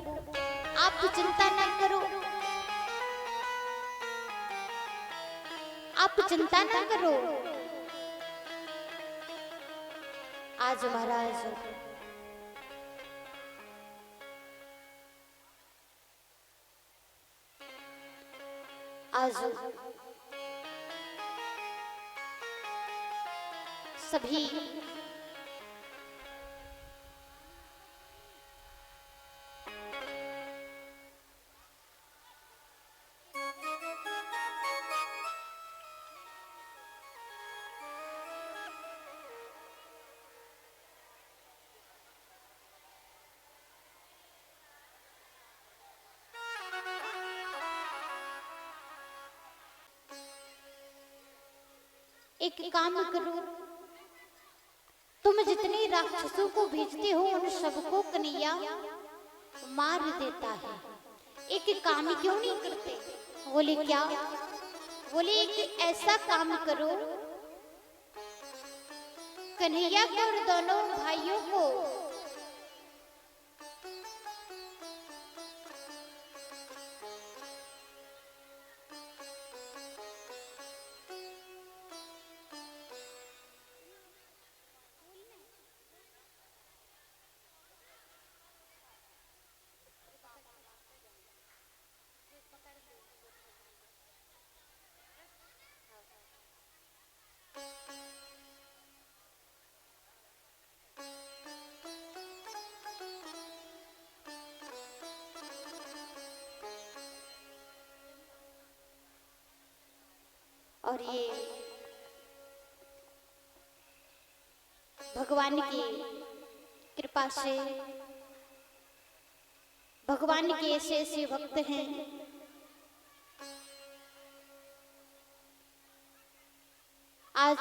[SPEAKER 1] आप तो चिंता ना करो, आप चिंता ना करो। आज महाराज सभी एक काम करो, तुम जितने राक्षसों को भेजते हो उन सबको कन्हैया मार देता है, एक काम क्यों नहीं करते? बोले क्या? बोले एक ऐसा काम करो, कन्हैया को और दोनों भाइयों को और ये भगवान की कृपा से, भगवान के ऐसे ऐसे भक्त हैं आज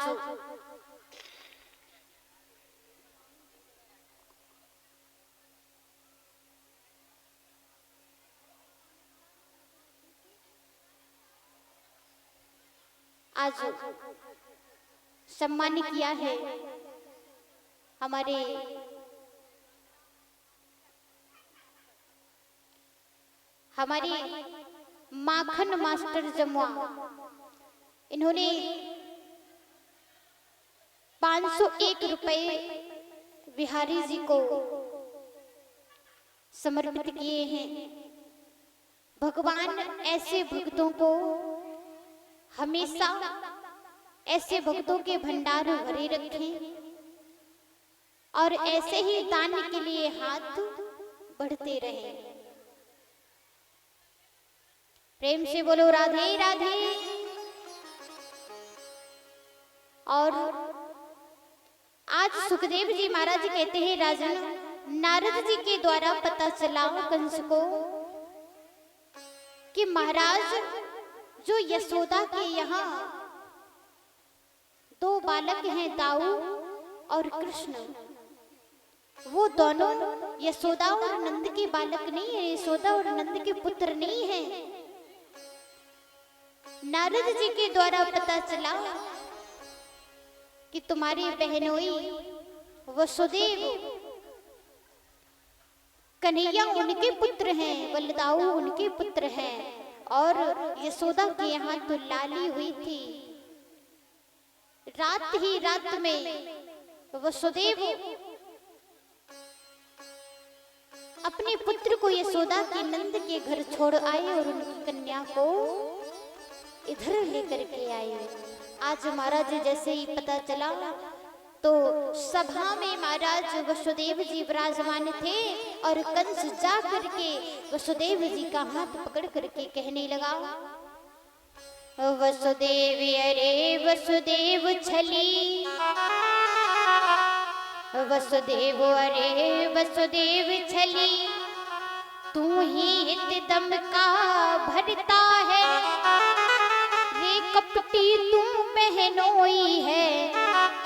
[SPEAKER 1] आज सम्मान किया है हमारे माखन मास्टर जमुआ। इन्होंने 501 रुपए बिहारी जी को समर्पित किए हैं। भगवान ऐसे भक्तों को हमेशा ऐसे भक्तों के भंडार भरे रखें और ऐसे ही दान के लिए हाथ बढ़ते रहें। प्रेम से बोलो राधे राधे। और आज सुखदेव जी महाराज कहते हैं, राजन, नारद जी के द्वारा पता चला कंस को कि महाराज जो यशोदा के यहाँ दो बालक हैं, दाऊ और कृष्ण, वो दोनों यशोदा और नंद के बालक नहीं है, यशोदा और नंद के पुत्र नहीं है। नारद जी के द्वारा पता चला कि तुम्हारी बहनोई वसुदेव कन्हैया उनके पुत्र हैं, बलदाऊ उनके पुत्र हैं, और यशोदा के यहाँ तो लाली हुई थी। रात ही रात में वसुदेव अपने पुत्र को यशोदा के नंद के घर छोड़ आए और उनकी कन्या को इधर लेकर के आए। आज महाराज जैसे ही पता चला तो सभा में महाराज वसुदेव जी विराजमान थे और कंस जा करके वसुदेव जी का हाथ पकड़ करके कहने लगा, वसुदेव अरे वसुदेव छली, वसुदेव अरे वसुदेव छली, तू ही हितदम का भरता है, रे कपटी तू बहनोई है,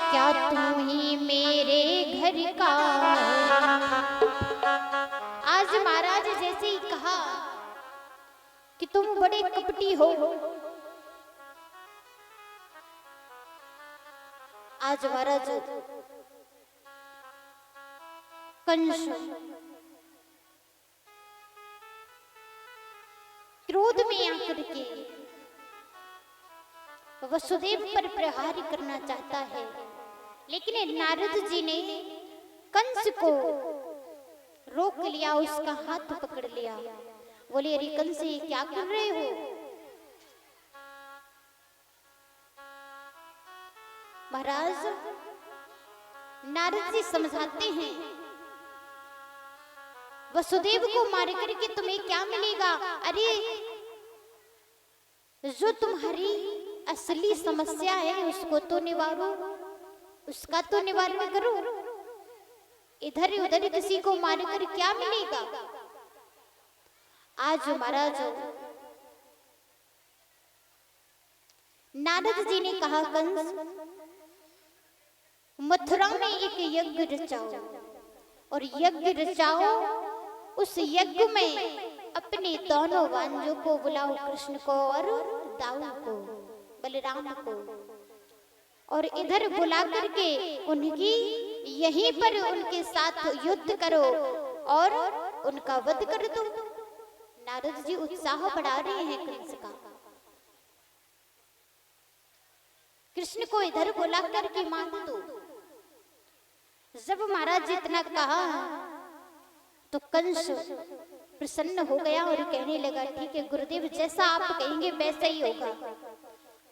[SPEAKER 1] क्या तू ही मेरे घर का। आज महाराज जैसे ही कहा कि तुम बड़े कपटी हो, आज महाराज कंस क्रोध में आकर के वसुदेव पर प्रहार करना चाहता है, लेकिन नारद जी ने कंस को रोक लिया, उसका हाथ पकड़ लिया। बोले, अरे कंस ये क्या कर रहे हो? महाराज नारद जी समझाते हैं, वसुदेव को मार करके तुम्हें क्या मिलेगा? अरे जो तुम्हारी असली समस्या है उसको तो निवारो, उसका तो निवारण करो। इधर उधर किसी को मार कर क्या मिलेगा? आज महाराज नारद जी ने कहा, कंस मथुरा में एक यज्ञ रचाओ और यज्ञ रचाओ, उस यज्ञ में अपने दोनों वांझों को बुलाओ, कृष्ण को और दाऊ को, बलराम को, और इधर बुला करके उनकी यहीं पर उनके साथ युद्ध करो और उनका वध कर दो। नारद जी उत्साह बढ़ा रहे हैं कंस का। कृष्ण को इधर बुला करके मार दो। जब महाराज इतना कहा तो कंस प्रसन्न हो गया और कहने लगा, ठीक है गुरुदेव, जैसा आप कहेंगे वैसा ही होगा।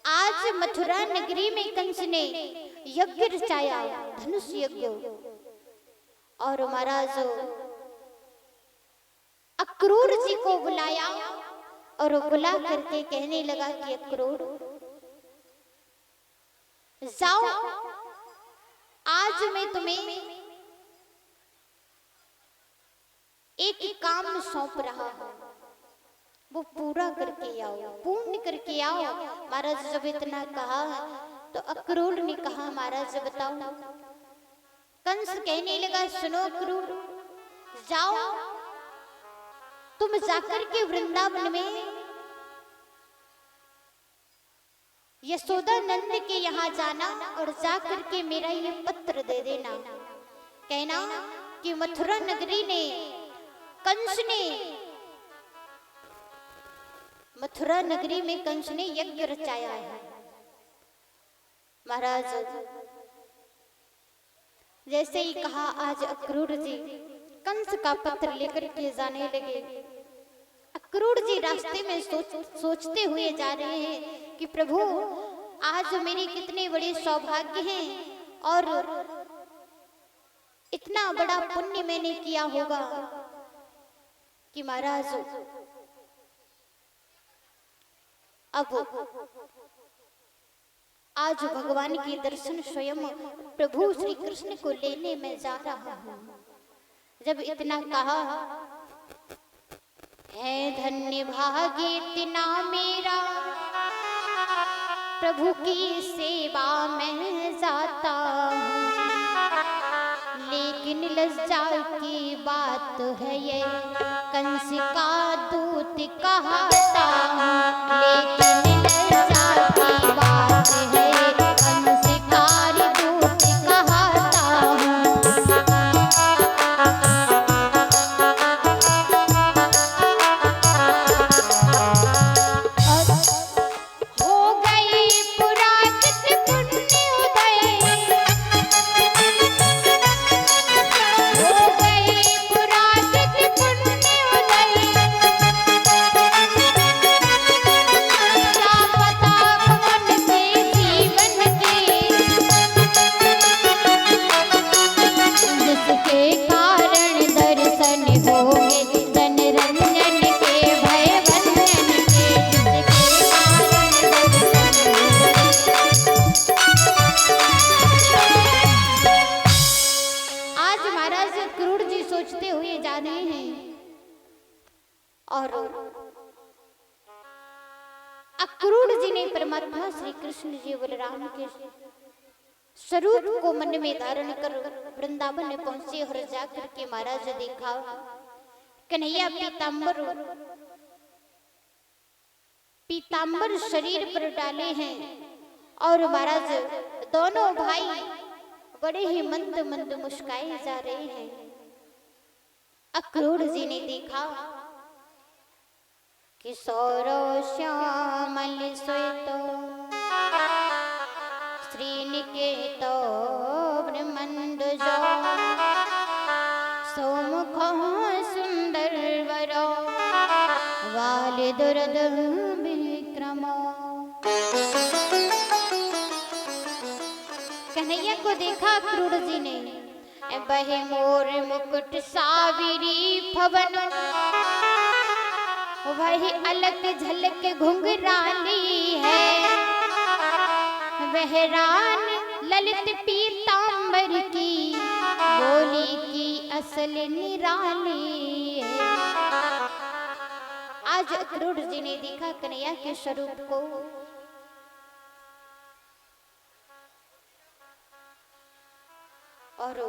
[SPEAKER 1] आज मथुरा नगरी में कंस ने यज्ञ रचाया, धनुष यज्ञ, और महाराज अक्रूर जी को बुलाया और बुला करके कहने लगा कि अक्रूर जाओ, आज मैं तुम्हें एक काम सौंप रहा हूं, वो पूरा करके आओ, पूर्ण करके आओ। महाराज जब इतना कहा तो अक्रूर ने कहा, महाराज बताओ। कंस कहने लगा, सुनो अक्रूर, जाओ तुम जाकर के वृंदावन में यशोदा नंद के यहाँ जाना और जाकर के मेरा ये पत्र दे देना, कहना कि मथुरा नगरी ने कंस ने मथुरा नगरी में कंस ने यज्ञ रचाया है। महाराज जैसे ही कहा, आज अक्रूर जी कंस का पत्र लेकर के जाने लगे। अक्रूर जी रास्ते में सोचते हुए जा रहे हैं कि प्रभु, आज मेरे कितने बड़े सौभाग्य हैं और इतना बड़ा पुण्य मैंने किया होगा कि महाराज अब आज भगवान के दर्शन स्वयं प्रभु श्री कृष्ण को लेने में जा रहा हूँ। जब इतना कहा, है धन्य भाग्य इतना मेरा, प्रभु की सेवा में जाता हूँ। लेकिन लज्जा की बात है ये, कंस का दूत कहता हूँ। लेकिन लज्जा की बात है, कंस का दूत कहता हूँ। हो गई पुराकृत पुण्य उदय, हो गई पुराकृत पुण्य उदय। क्या पता पवन से जीवन के, जिसके कारण दर्शन होंगे जन रंजन के, भय बंधन के, जिसके कारण दर्शन होंगे। आज महाराज क्रूर जी सोचते हुए जा रहे हैं और अक्रूर जी ने परमात्मा श्री कृष्ण जी बलराम के स्वरूप को मन में धारण कर वृंदावन में पहुंचे और जाकर के महाराज देखा कन्हैया पीतांबर शरीर पर डाले हैं और महाराज दोनों भाई बड़े ही मंद मंद मुस्काए जा रहे हैं। अक्रूर जी ने देखा कि सौरो श्यामल श्वेतो श्रीनिकेतो ब्रह्मंडजो सौमुखो सुंदर वरो वाल दुर्द विक्रमो। कन्हैया को देखा क्रूर जी ने, बहे मोर मुकुट साविरी भवन, वही अलग झलक घुंघराली है। वह रान ललित पीतांबर की, बोली की असल निराली है। आज अक्रूर जी ने देखा कन्हैया के स्वरूप को और